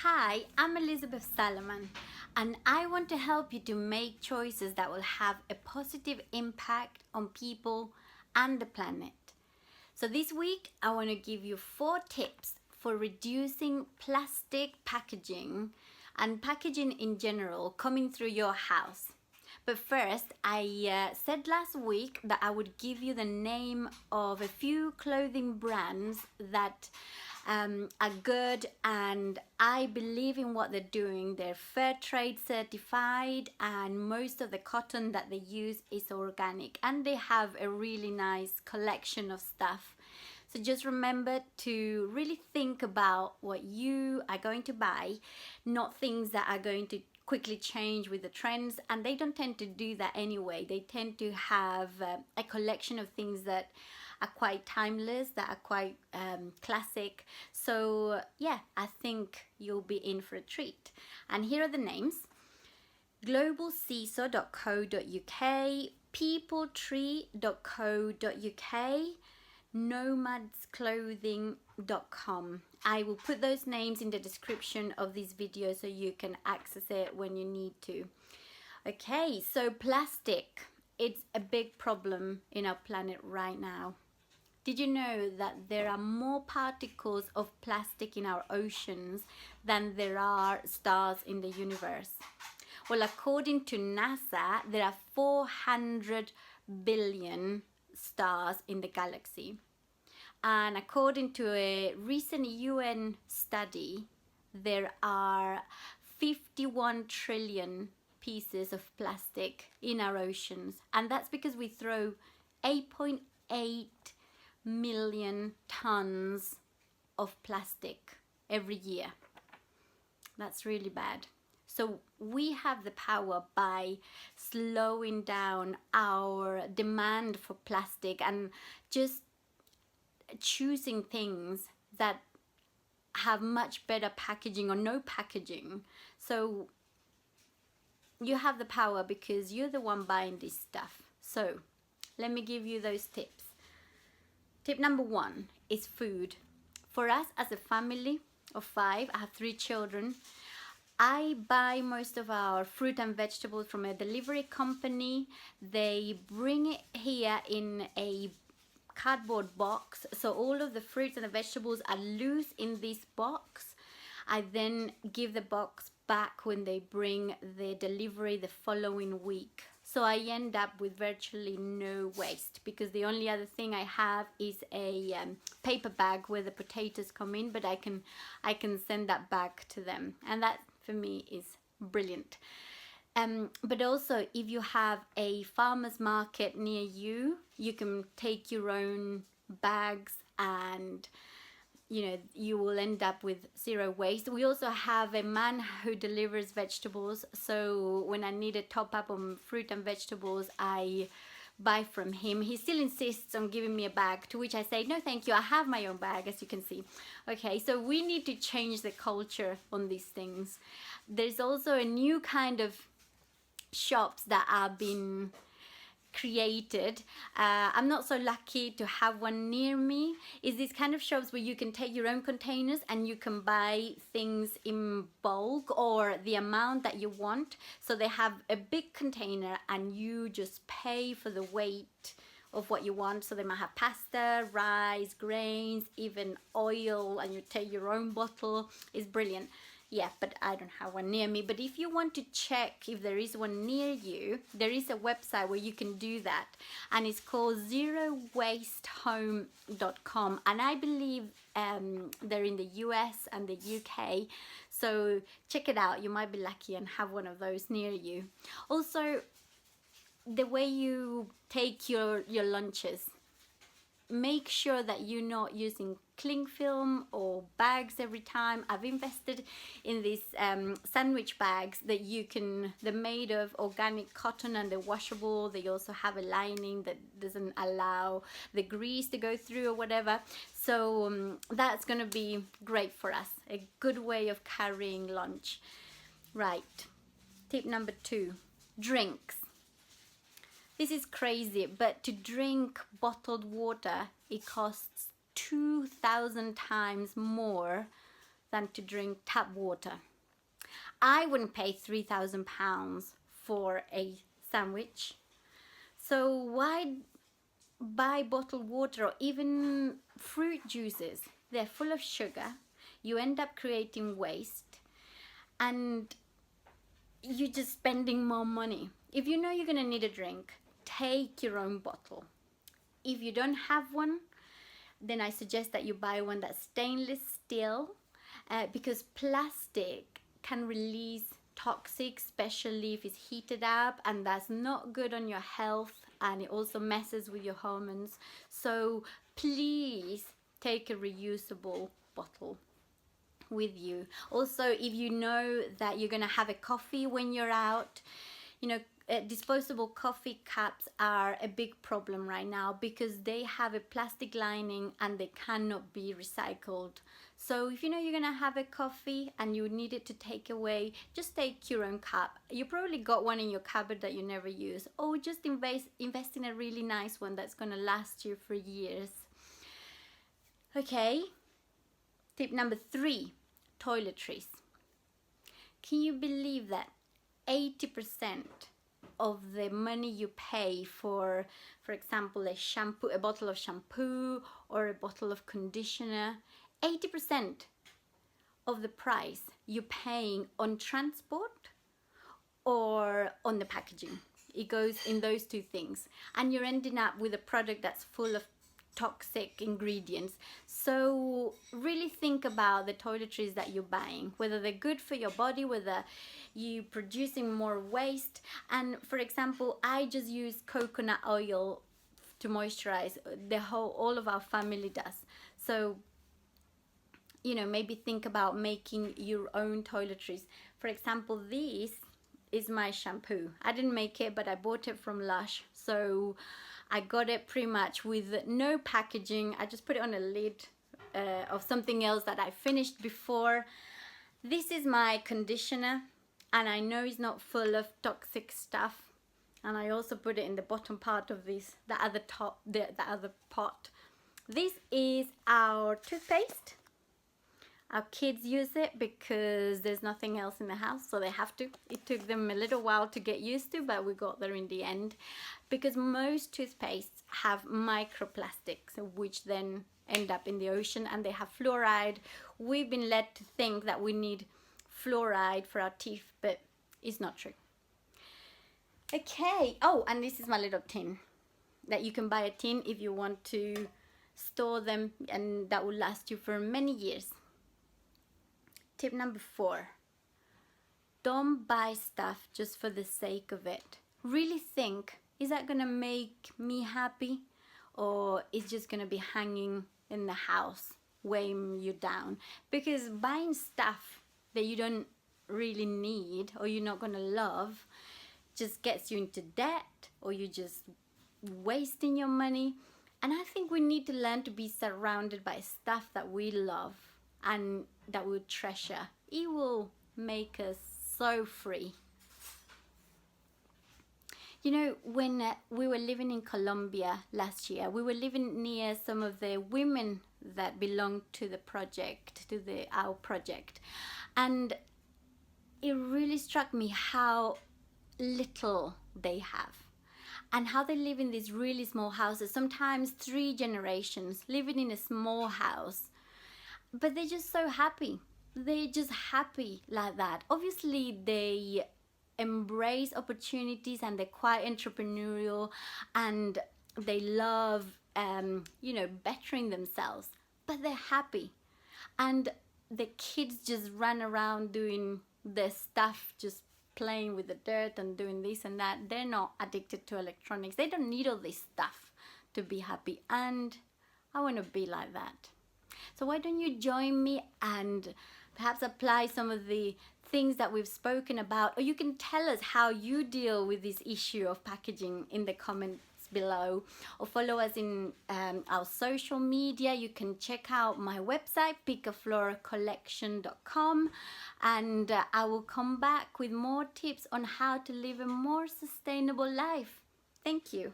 Hi, I'm Elizabeth Salomon, and I want to help you to make choices that will have a positive impact on people and the planet. So, this week, I want to give you 4 tips for reducing plastic packaging and packaging in general coming through your house. But first, I said last week that I would give you the name of a few clothing brands that are good, and I believe in what they're doing. They're fair trade certified, and most of the cotton that they use is organic, and they have a really nice collection of stuff. So just remember to really think about what you are going to buy, not things that are going to quickly change with the trends, and they don't tend to do that anyway. They tend to have a collection of things that are quite timeless, that are quite classic. So yeah, I think you'll be in for a treat. And here are the names: globalseesaw.co.uk, peopletree.co.uk, nomadsclothing.com. I will put those names in the description of this video so you can access it when you need to. Okay, so plastic, it's a big problem in our planet right now. Did you know that there are more particles of plastic in our oceans than there are stars in the universe? Well, according to NASA, there are 400 billion stars in the galaxy. And according to a recent UN study, there are 51 trillion pieces of plastic in our oceans. And that's because we throw 8.8 million tons of plastic every year. That's really bad. So we have the power by slowing down our demand for plastic and just choosing things that have much better packaging or no packaging. So you have the power because you're the one buying this stuff. So let me give you those tips. Tip number 1 is food. For us as a family of 5, I have 3 children. I buy most of our fruit and vegetables from a delivery company. They bring it here in a cardboard box, so all of the fruits and the vegetables are loose in this box. I then give the box back when they bring the delivery the following week. So I end up with virtually no waste because the only other thing I have is a paper bag where the potatoes come in, but I can send that back to them, and that for me is brilliant. But also, if you have a farmer's market near you, you can take your own bags, and you will end up with 0 waste. We also have a man who delivers vegetables, so when I need a top up on fruit and vegetables, I buy from him. He still insists on giving me a bag, to which I say no thank you, I have my own bag, as you can see. Okay, so we need to change the culture on these things. There's also a new kind of shops that have been created. I'm not so lucky to have one near me. Is these kind of shops where you can take your own containers and you can buy things in bulk or the amount that you want. So they have a big container and you just pay for the weight of what you want. So they might have pasta, rice, grains, even oil, and you take your own bottle. It's brilliant. Yeah, but I don't have one near me. But if you want to check if there is one near you, there is a website where you can do that, and it's called zerowastehome.com, and I believe they're in the US and the UK, so check it out. You might be lucky and have one of those near you. Also, the way you take your lunches, make sure that you're not using cling film or bags every time. I've invested in these sandwich bags that they're made of organic cotton and they're washable. They also have a lining that doesn't allow the grease to go through or whatever. So that's gonna be great for us. A good way of carrying lunch. Right, tip number 2, drinks. This is crazy, but to drink bottled water, it costs 2,000 times more than to drink tap water. I wouldn't pay £3,000 for a sandwich. So why buy bottled water or even fruit juices? They're full of sugar. You end up creating waste and you're just spending more money. If you know you're going to need a drink, take your own bottle. If you don't have one, then I suggest that you buy one that's stainless steel, because plastic can release toxic, especially if it's heated up, and that's not good on your health, and it also messes with your hormones. So please take a reusable bottle with you. Also, if you know that you're gonna have a coffee when you're out, you know, disposable coffee cups are a big problem right now because they have a plastic lining and they cannot be recycled. So if you know you're gonna have a coffee and you need it to take away, just take your own cup. You probably got one in your cupboard that you never use, or just invest in a really nice one that's gonna last you for years. Okay, tip number 3, toiletries. Can you believe that 80% of the money you pay for example, a bottle of shampoo or a bottle of conditioner, 80% of the price you're paying on transport or on the packaging? It goes in those two things, and you're ending up with a product that's full of toxic ingredients. So really think about the toiletries that you're buying, whether they're good for your body, whether you're producing more waste. And for example, I just use coconut oil to moisturize. All of our family does. So you know, maybe think about making your own toiletries. For example, this is my shampoo. I didn't make it, but I bought it from Lush. So I got it pretty much with no packaging. I just put it on a lid of something else that I finished before. This is my conditioner, and I know it's not full of toxic stuff. And I also put it in the bottom part of the other pot. This is our toothpaste. Our kids use it because there's nothing else in the house, so they have to. It took them a little while to get used to, but we got there in the end. Because most toothpastes have microplastics, which then end up in the ocean, and they have fluoride. We've been led to think that we need fluoride for our teeth, but it's not true. Okay, oh, and this is my little tin. That you can buy a tin if you want to store them, and that will last you for many years. Tip number 4, don't buy stuff just for the sake of it. Really think, is that gonna make me happy, or is just gonna be hanging in the house, weighing you down? Because buying stuff that you don't really need or you're not gonna love just gets you into debt, or you're just wasting your money. And I think we need to learn to be surrounded by stuff that we love and that we treasure. It will make us so free. You know, when we were living in Colombia last year, we were living near some of the women that belonged to the project, our project. And it really struck me how little they have, and how they live in these really small houses, sometimes 3 generations living in a small house. But they're just so happy. They're just happy like that. Obviously, they embrace opportunities and they're quite entrepreneurial, and they love, you know, bettering themselves. But they're happy. And the kids just run around doing their stuff, just playing with the dirt and doing this and that. They're not addicted to electronics. They don't need all this stuff to be happy. And I want to be like that. So why don't you join me and perhaps apply some of the things that we've spoken about, or you can tell us how you deal with this issue of packaging in the comments below, or follow us in our social media. You can check out my website, picafloracollection.com, and I will come back with more tips on how to live a more sustainable life. Thank you.